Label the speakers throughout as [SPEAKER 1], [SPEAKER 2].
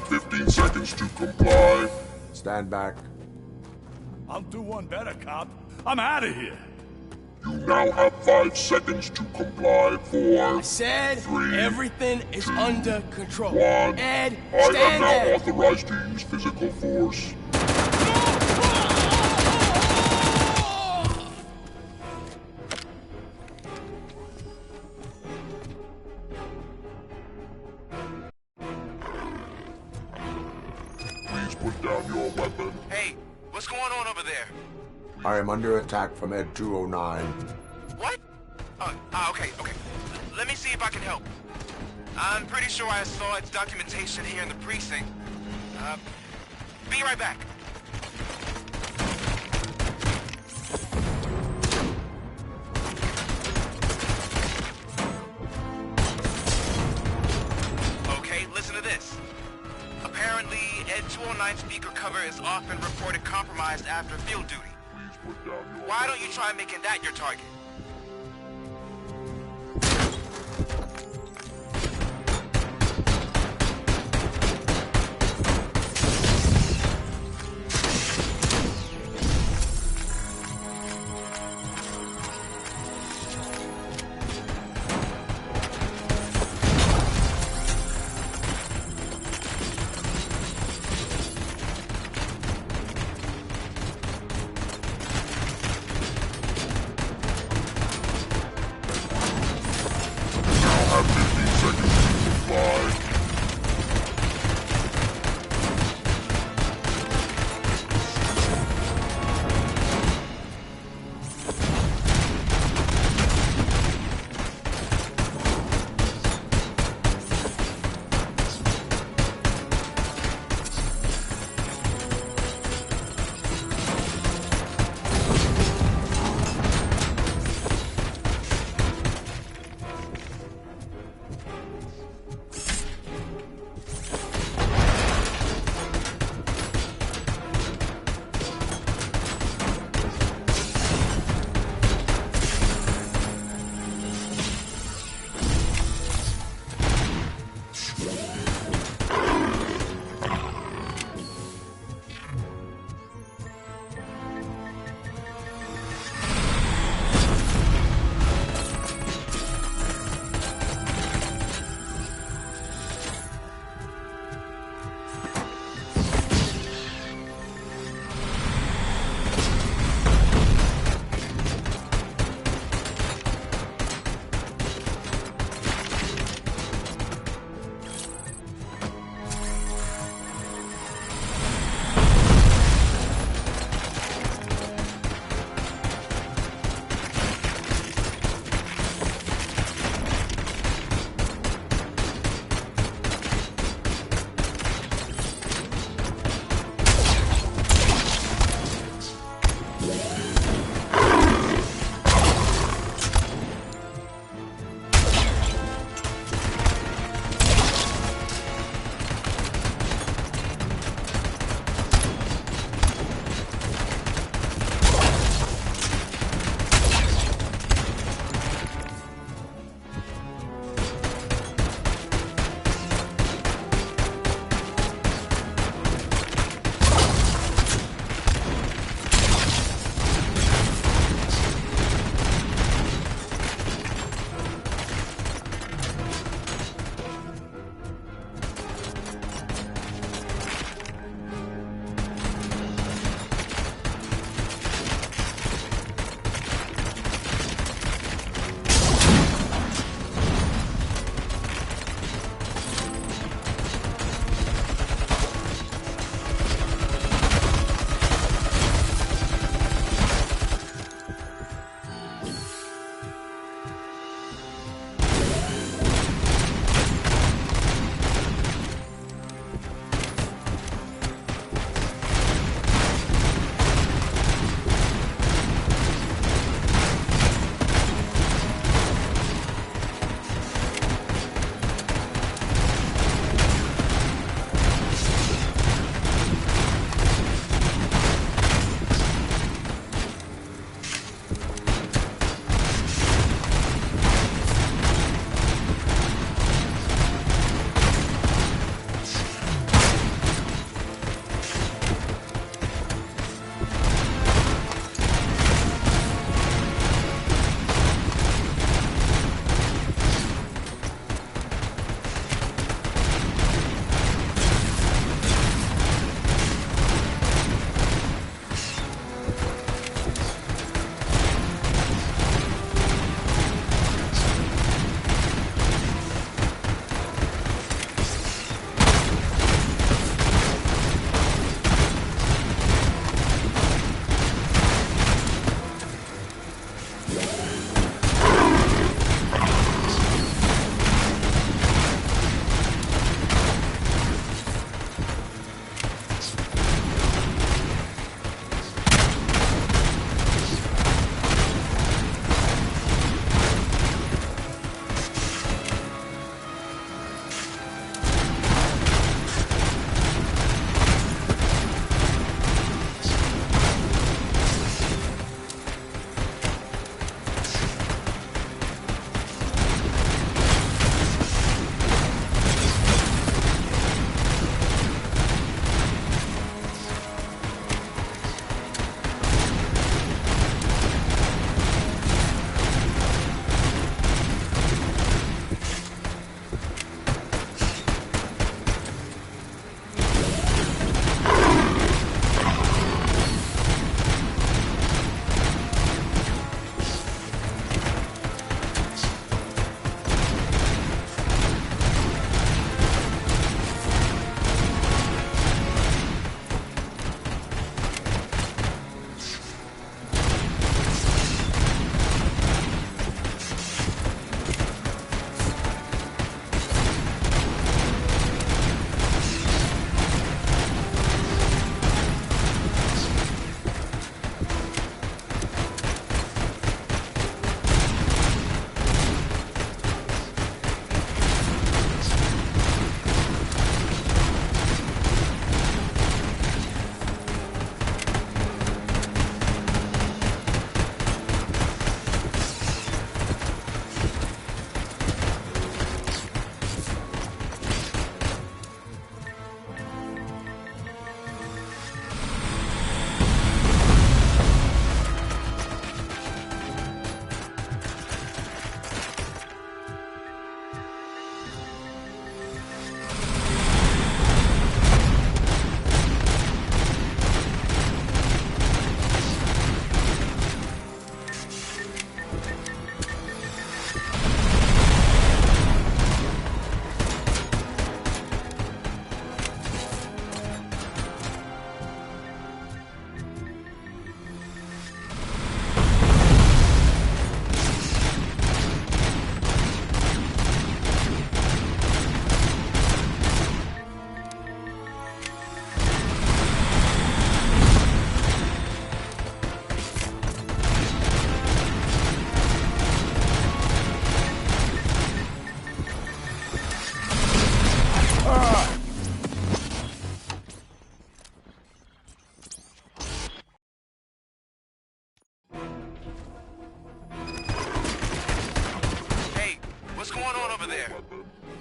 [SPEAKER 1] 15 seconds to comply.
[SPEAKER 2] Stand back.
[SPEAKER 3] I'll do one better, cop. I'm out of here.
[SPEAKER 1] You now have 5 seconds to comply. 4,
[SPEAKER 4] I said
[SPEAKER 1] 3,
[SPEAKER 4] everything is
[SPEAKER 1] 2,
[SPEAKER 4] under control.
[SPEAKER 1] 1.
[SPEAKER 4] Ed,
[SPEAKER 1] I am
[SPEAKER 4] stand
[SPEAKER 1] now
[SPEAKER 4] there.
[SPEAKER 1] authorized to use physical force. Please put down your weapon.
[SPEAKER 5] Hey, what's going on over there?
[SPEAKER 2] I am under attack from Ed 209.
[SPEAKER 5] What? Okay. Let me see if I can help. I'm pretty sure I saw its documentation here in the precinct. Be right back. Okay, listen to this. Apparently, Ed 209 speaker cover is often reported compromised after field duty.
[SPEAKER 1] Please put down your
[SPEAKER 5] Why don't you try making that your target?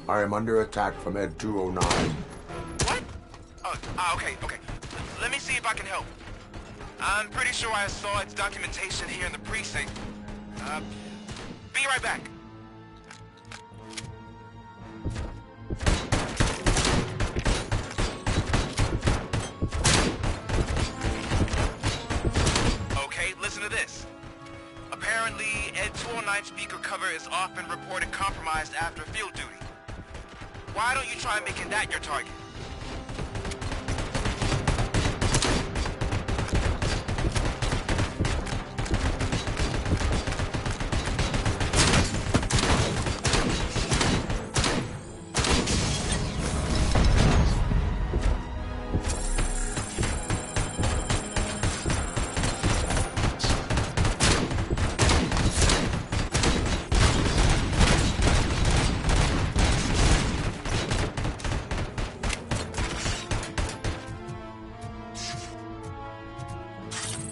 [SPEAKER 2] I am under attack from Ed 209.
[SPEAKER 5] What? Okay. Let me see if I can help. I'm pretty sure I saw its documentation here in the precinct. Be right back. Okay, listen to this. Apparently, Ed 209 speaker cover is often reported compromised after field duty. Why don't you try making that your target?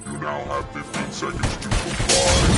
[SPEAKER 1] You now have 15 seconds to comply.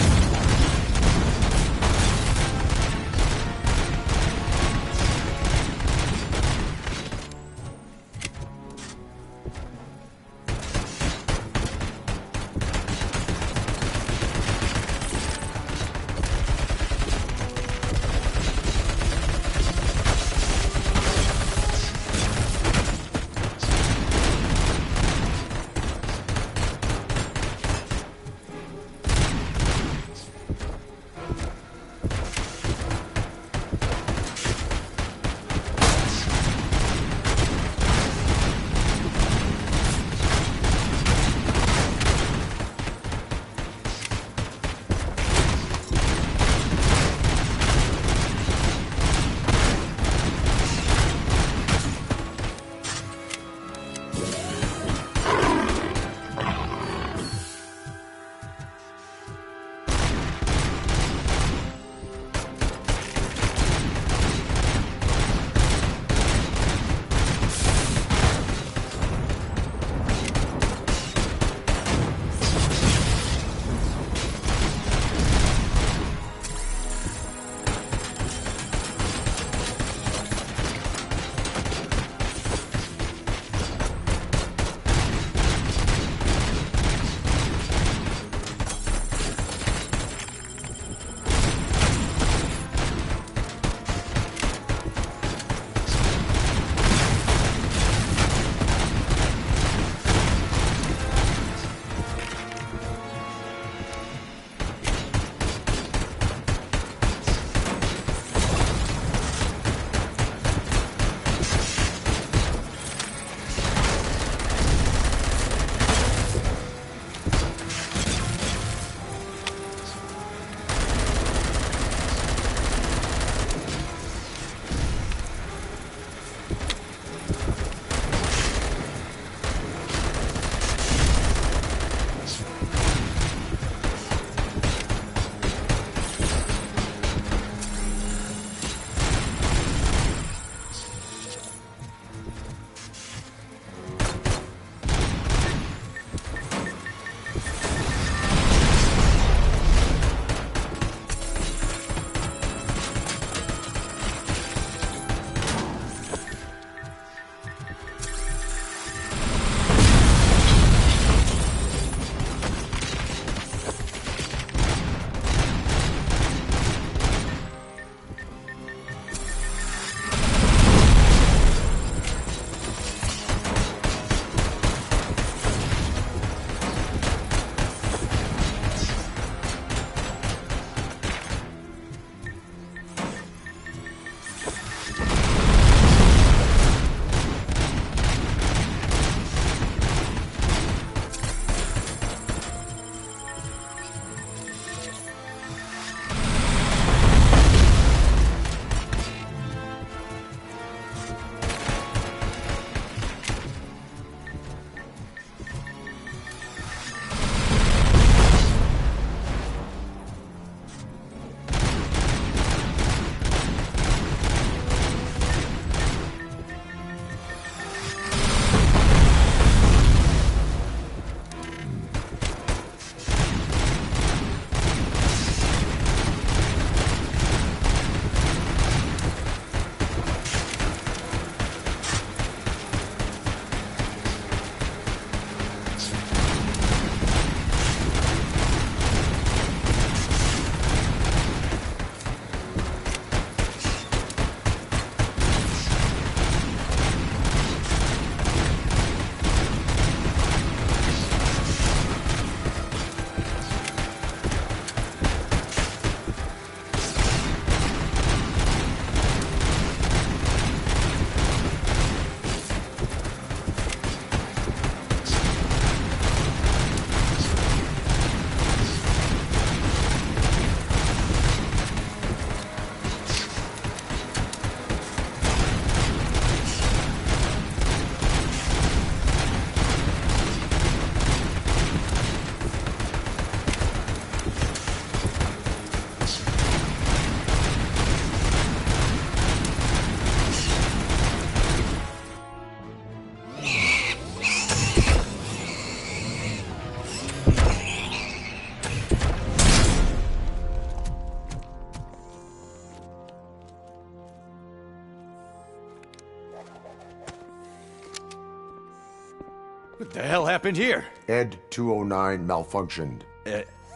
[SPEAKER 4] What the hell happened here?
[SPEAKER 2] Ed 209 malfunctioned.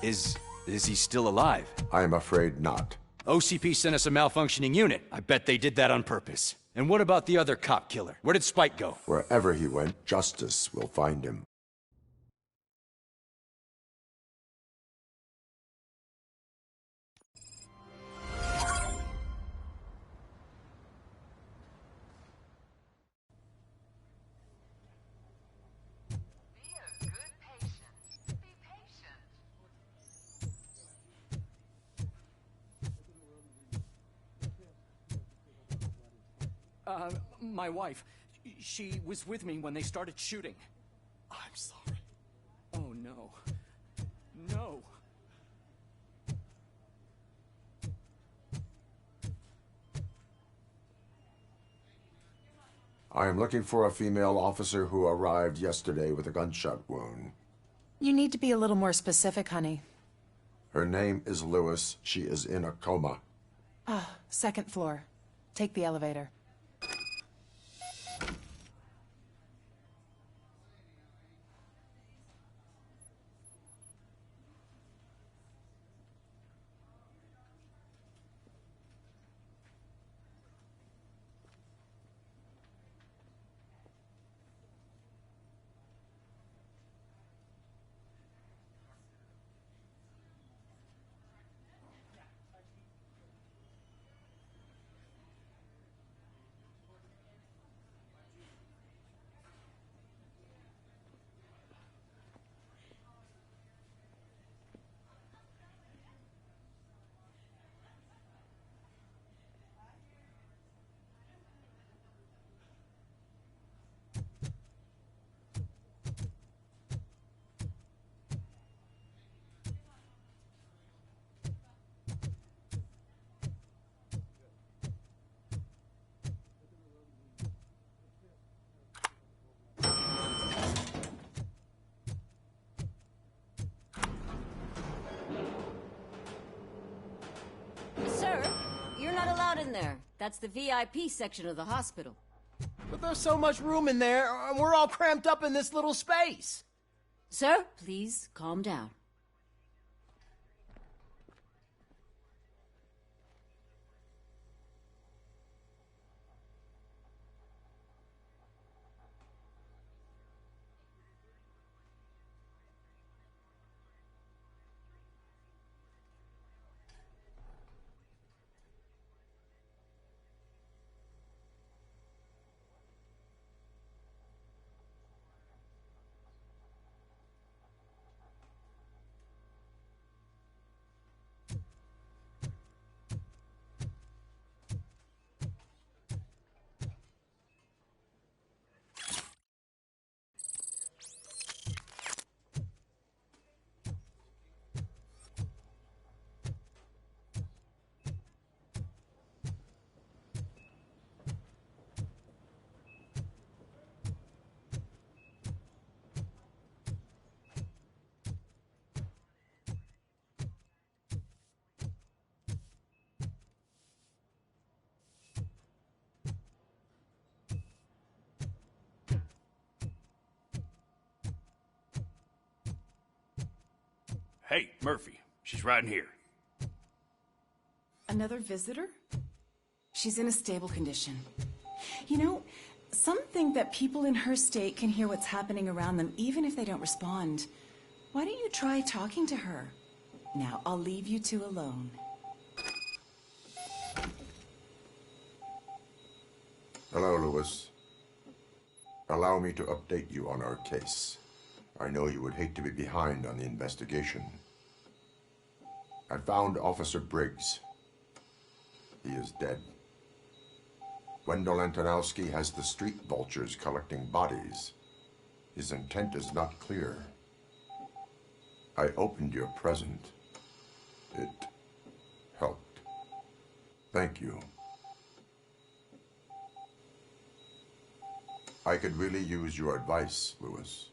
[SPEAKER 4] Is he still alive?
[SPEAKER 2] I am afraid not.
[SPEAKER 4] OCP sent us a malfunctioning unit. I bet they did that on purpose. And what about the other cop killer? Where did Spike go?
[SPEAKER 2] Wherever he went, justice will find him.
[SPEAKER 6] My wife. She was with me when they started shooting.
[SPEAKER 3] I'm sorry.
[SPEAKER 6] Oh, no. No.
[SPEAKER 2] I am looking for a female officer who arrived yesterday with a gunshot wound.
[SPEAKER 7] You need to be a little more specific, honey.
[SPEAKER 2] Her name is Lewis. She is in a coma.
[SPEAKER 7] Second floor. Take the elevator.
[SPEAKER 8] Sir, you're not allowed in there. That's the VIP section of the hospital.
[SPEAKER 9] But there's so much room in there, and we're all cramped up in this little space.
[SPEAKER 8] Sir, please calm down.
[SPEAKER 3] Hey, Murphy. She's right in here.
[SPEAKER 7] Another visitor? She's in a stable condition. You know, some think that people in her state can hear what's happening around them even if they don't respond. Why don't you try talking to her? Now, I'll leave you two alone.
[SPEAKER 2] Hello, Lewis. Allow me to update you on our case. I know you would hate to be behind on the investigation. I found Officer Briggs. He is dead. Wendell Antonowski has the street vultures collecting bodies. His intent is not clear. I opened your present. It helped. Thank you. I could really use your advice, Lewis.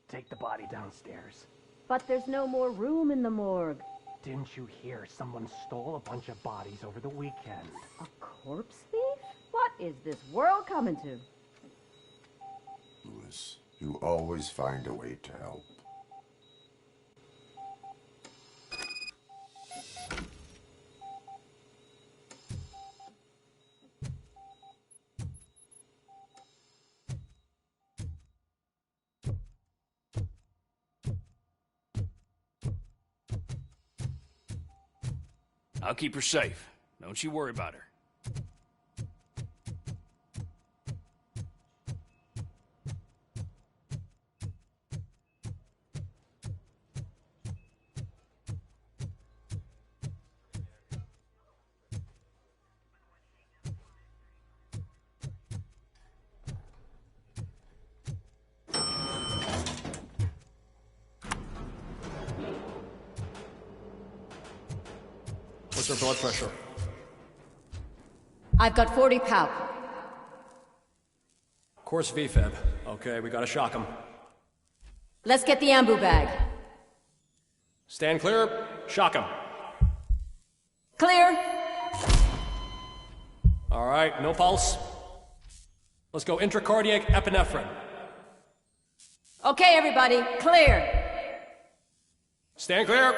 [SPEAKER 9] Take the body downstairs.
[SPEAKER 8] But there's no more room in the morgue.
[SPEAKER 10] Didn't you hear someone stole a bunch of bodies over the weekend?
[SPEAKER 8] A corpse thief? What is this world coming to?
[SPEAKER 2] Lewis, you always find a way to help.
[SPEAKER 4] I'll keep her safe. Don't you worry about her.
[SPEAKER 9] What's her blood pressure?
[SPEAKER 8] I've got 40 pow.
[SPEAKER 9] Course VFib. Okay, we gotta shock him.
[SPEAKER 8] Let's get the ambu bag.
[SPEAKER 9] Stand clear. Shock him.
[SPEAKER 8] Clear.
[SPEAKER 9] All right, no pulse. Let's go intracardiac epinephrine.
[SPEAKER 8] Okay, everybody, clear.
[SPEAKER 9] Stand clear.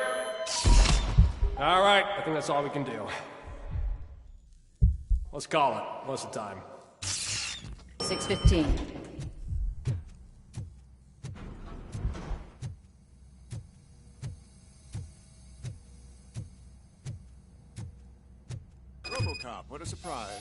[SPEAKER 9] All right, I think that's all we can do. Let's call it. What's the time?
[SPEAKER 8] 6:15.
[SPEAKER 11] Robocop, what a surprise.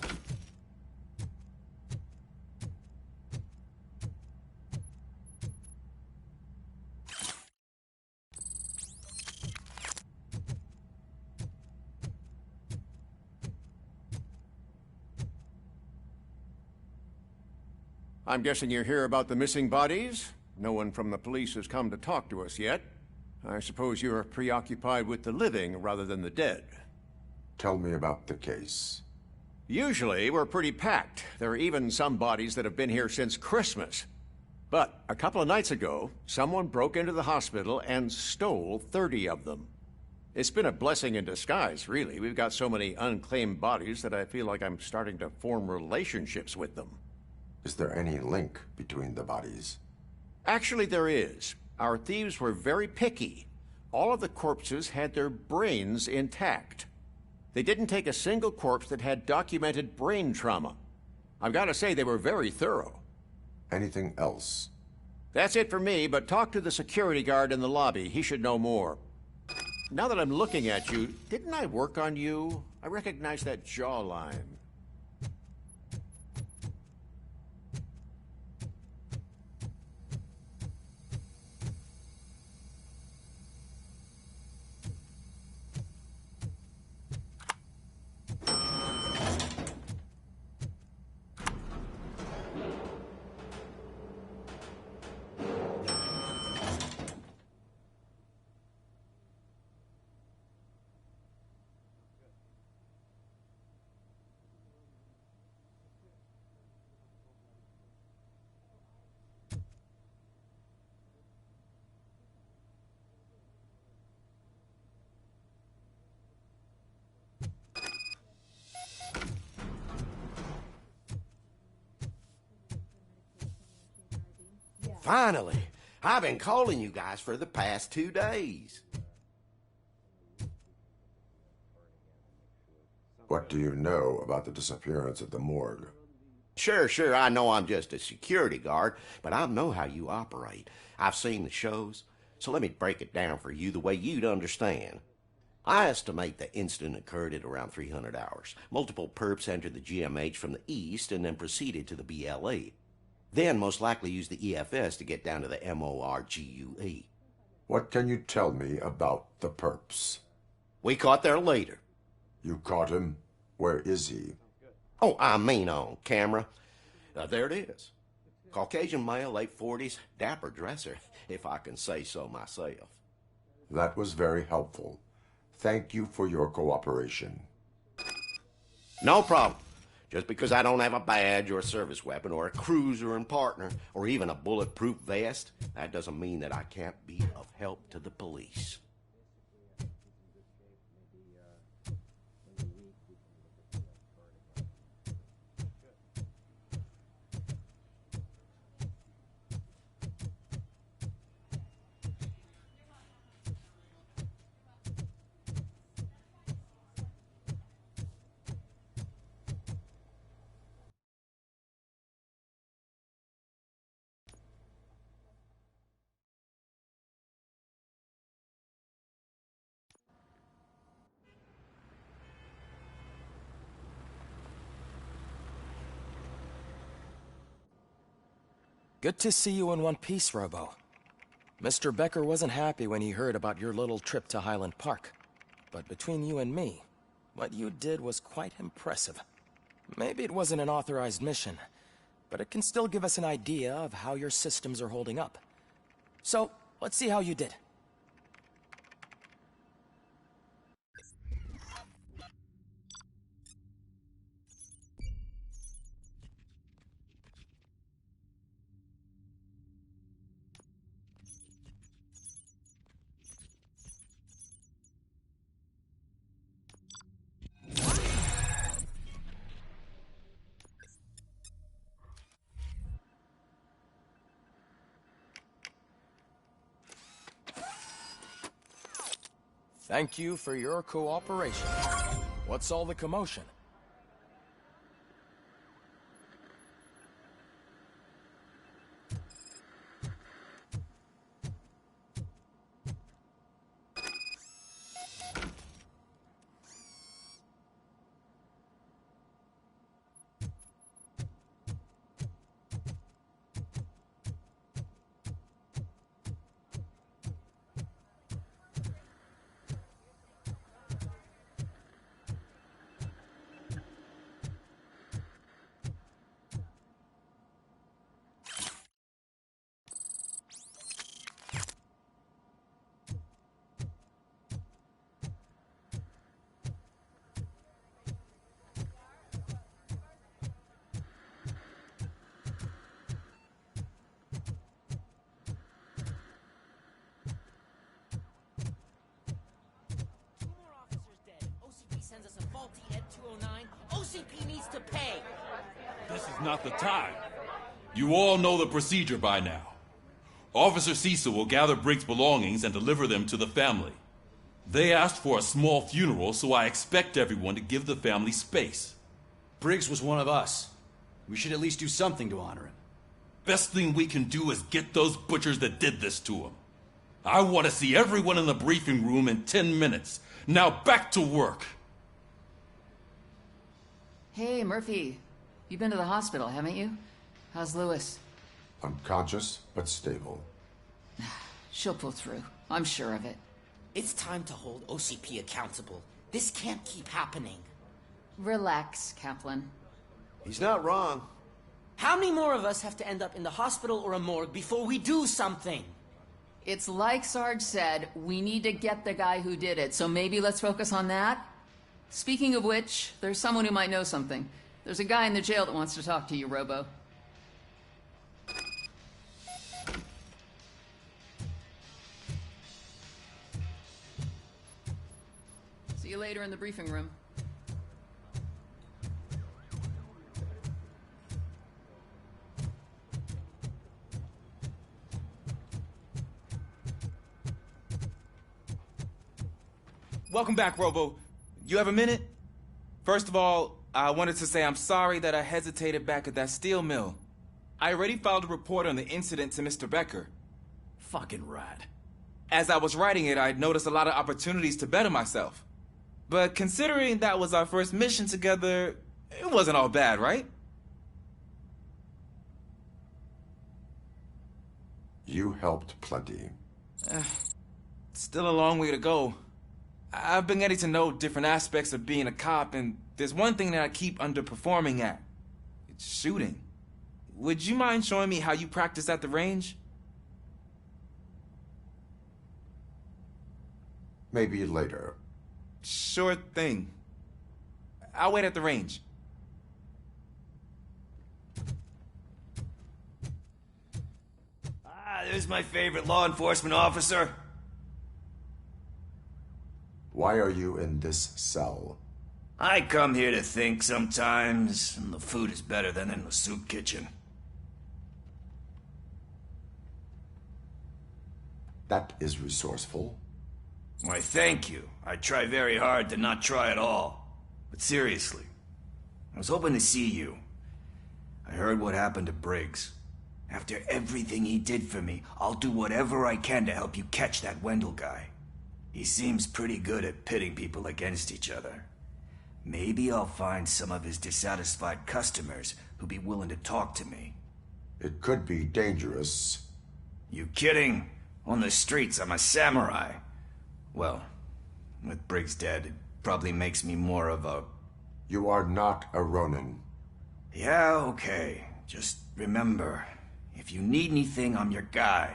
[SPEAKER 11] I'm guessing you're here about the missing bodies? No one from the police has come to talk to us yet. I suppose you're preoccupied with the living rather than the dead.
[SPEAKER 2] Tell me about the case.
[SPEAKER 11] Usually, we're pretty packed. There are even some bodies that have been here since Christmas. But a couple of nights ago, someone broke into the hospital and stole 30 of them. It's been a blessing in disguise, really. We've got so many unclaimed bodies that I feel like I'm starting to form relationships with them.
[SPEAKER 2] Is there any link between the bodies?
[SPEAKER 11] Actually, there is. Our thieves were very picky. All of the corpses had their brains intact. They didn't take a single corpse that had documented brain trauma. I've got to say, they were very thorough.
[SPEAKER 2] Anything else?
[SPEAKER 11] That's it for me, but talk to the security guard in the lobby. He should know more. Now that I'm looking at you, didn't I work on you? I recognize that jawline.
[SPEAKER 12] Finally! I've been calling you guys for the past 2 days.
[SPEAKER 2] What do you know about the disappearance at the morgue?
[SPEAKER 12] Sure, I know I'm just a security guard, but I know how you operate. I've seen the shows, so let me break it down for you the way you'd understand. I estimate the incident occurred at around 300 hours. Multiple perps entered the GMH from the east and then proceeded to the BLE. Then most likely used the EFS to get down to the MORGUE.
[SPEAKER 2] What can you tell me about the perps?
[SPEAKER 12] We caught their leader.
[SPEAKER 2] You caught him? Where is he?
[SPEAKER 12] Oh, I mean on camera. There it is. Caucasian male, late 40s, dapper dresser, if I can say so myself.
[SPEAKER 2] That was very helpful. Thank you for your cooperation.
[SPEAKER 12] No problem. Just because I don't have a badge or a service weapon or a cruiser and partner or even a bulletproof vest, that doesn't mean that I can't be of help to the police.
[SPEAKER 13] Good to see you in one piece, Robo. Mr. Becker wasn't happy when he heard about your little trip to Highland Park. But between you and me, what you did was quite impressive. Maybe it wasn't an authorized mission, but it can still give us an idea of how your systems are holding up. So, let's see how you did. Thank you for your cooperation. What's all the commotion?
[SPEAKER 6] OCP needs to pay.
[SPEAKER 1] This is not the time. You all know the procedure by now. Officer Cecil will gather Briggs' belongings and deliver them to the family. They asked for a small funeral, so I expect everyone to give the family space.
[SPEAKER 4] Briggs was one of us. We should at least do something to honor him.
[SPEAKER 1] Best thing we can do is get those butchers that did this to him. I want to see everyone in the briefing room in 10 minutes. Now back to work.
[SPEAKER 14] Hey, Murphy. You've been to the hospital, haven't you? How's Lewis?
[SPEAKER 2] Unconscious, but stable.
[SPEAKER 14] She'll pull through. I'm sure of it.
[SPEAKER 6] It's time to hold OCP accountable. This can't keep happening.
[SPEAKER 14] Relax, Kaplan.
[SPEAKER 12] He's not wrong.
[SPEAKER 6] How many more of us have to end up in the hospital or a morgue before we do something?
[SPEAKER 14] It's like Sarge said, we need to get the guy who did it, so maybe let's focus on that? Speaking of which, there's someone who might know something. There's a guy in the jail that wants to talk to you, Robo. See you later in the briefing room.
[SPEAKER 5] Welcome back, Robo. You have a minute? First of all, I wanted to say I'm sorry that I hesitated back at that steel mill. I already filed a report on the incident to Mr. Becker.
[SPEAKER 4] Fucking rat.
[SPEAKER 5] As I was writing it, I'd noticed a lot of opportunities to better myself. But considering that was our first mission together, it wasn't all bad, right?
[SPEAKER 2] You helped plenty.
[SPEAKER 5] Still a long way to go. I've been getting to know different aspects of being a cop, and there's one thing that I keep underperforming at. It's shooting. Would you mind showing me how you practice at the range?
[SPEAKER 2] Maybe later.
[SPEAKER 5] Sure thing. I'll wait at the range.
[SPEAKER 15] There's my favorite law enforcement officer.
[SPEAKER 2] Why are you in this cell?
[SPEAKER 15] I come here to think sometimes, and the food is better than in the soup kitchen.
[SPEAKER 2] That is resourceful.
[SPEAKER 15] Why, thank you. I try very hard to not try at all. But seriously, I was hoping to see you. I heard what happened to Briggs. After everything he did for me, I'll do whatever I can to help you catch that Wendell guy. He seems pretty good at pitting people against each other. Maybe I'll find some of his dissatisfied customers who'd be willing to talk to me.
[SPEAKER 2] It could be dangerous.
[SPEAKER 15] You kidding? On the streets, I'm a samurai. Well, with Briggs dead, it probably makes me more of a...
[SPEAKER 2] You are not a Ronin.
[SPEAKER 15] Yeah, okay. Just remember, if you need anything, I'm your guy.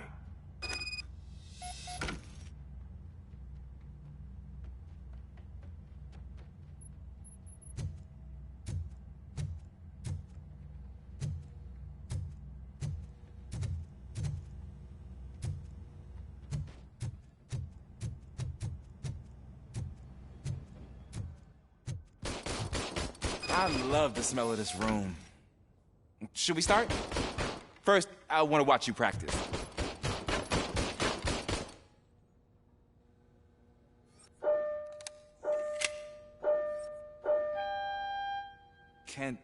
[SPEAKER 5] I love the smell of this room. Should we start? First, I want to watch you practice. Can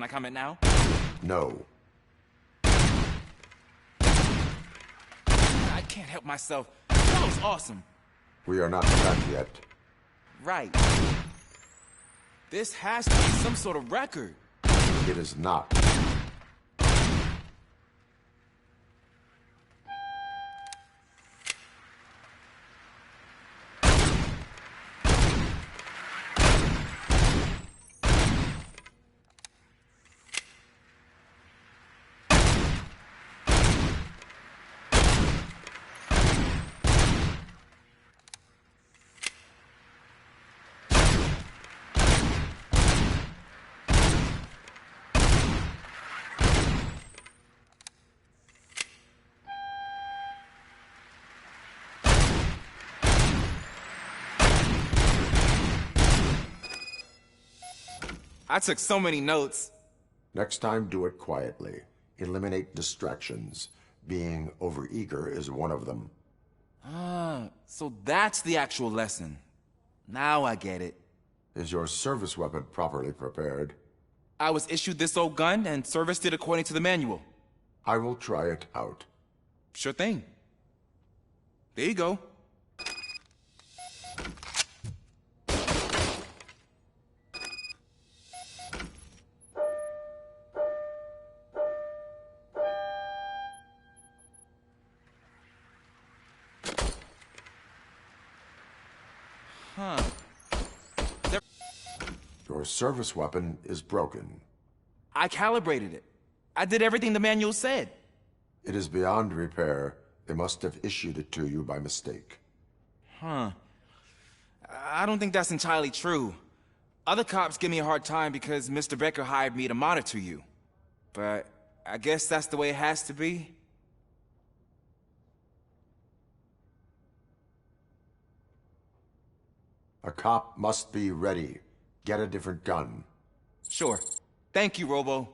[SPEAKER 5] I comment now?
[SPEAKER 2] No.
[SPEAKER 5] I can't help myself. That was awesome.
[SPEAKER 2] We are not done yet.
[SPEAKER 5] Right. This has to be some sort of record.
[SPEAKER 2] It is not.
[SPEAKER 5] I took so many notes.
[SPEAKER 2] Next time, do it quietly. Eliminate distractions. Being overeager is one of them.
[SPEAKER 5] Ah, so that's the actual lesson. Now I get it.
[SPEAKER 2] Is your service weapon properly prepared?
[SPEAKER 5] I was issued this old gun and serviced it according to the manual.
[SPEAKER 2] I will try it out.
[SPEAKER 5] Sure thing. There you go. Huh.
[SPEAKER 2] Your service weapon is broken.
[SPEAKER 5] I calibrated it. I did everything the manual said.
[SPEAKER 2] It is beyond repair. They must have issued it to you by mistake.
[SPEAKER 5] Huh. I don't think that's entirely true. Other cops give me a hard time because Mr. Becker hired me to monitor you. But I guess that's the way it has to be.
[SPEAKER 2] A cop must be ready. Get a different gun.
[SPEAKER 5] Sure. Thank you, Robo.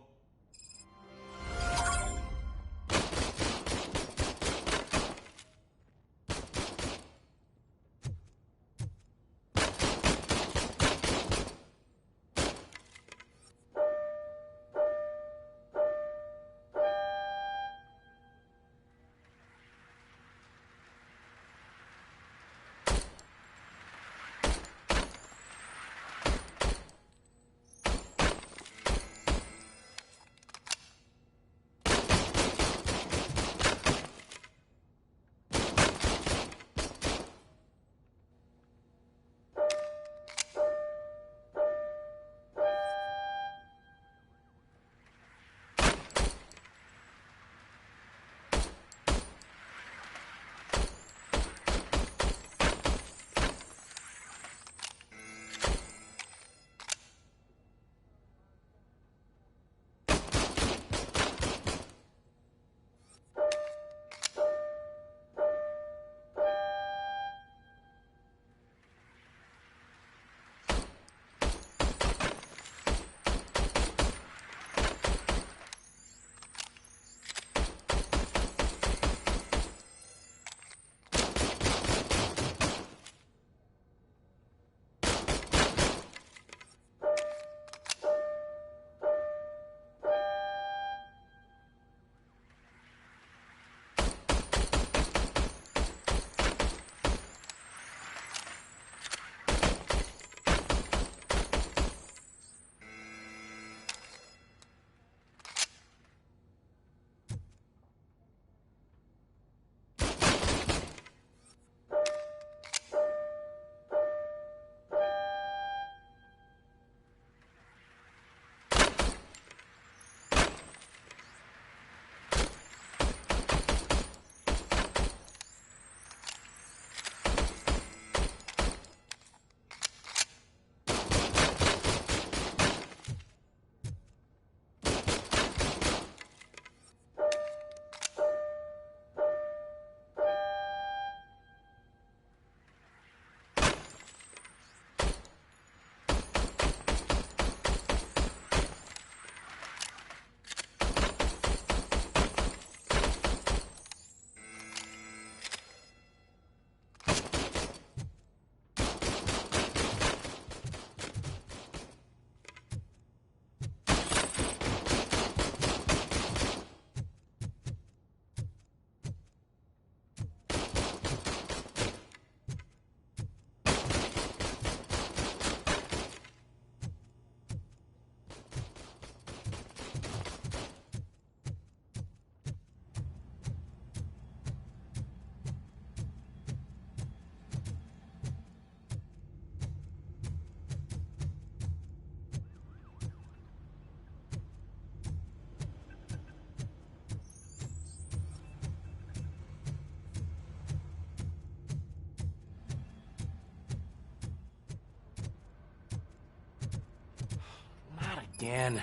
[SPEAKER 16] again.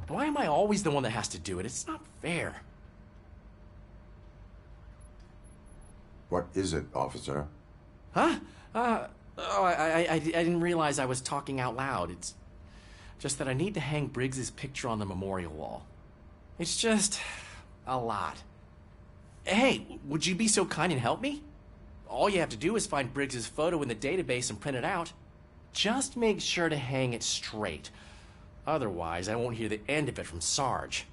[SPEAKER 16] Why am I always the one that has to do it? It's not fair.
[SPEAKER 2] What is it, officer?
[SPEAKER 16] Huh? I didn't realize I was talking out loud. It's just that I need to hang Briggs's picture on the memorial wall. It's just a lot. Hey, would you be so kind and help me? All you have to do is find Briggs's photo in the database and print it out. Just make sure to hang it straight. Otherwise, I won't hear the end of it from Sarge.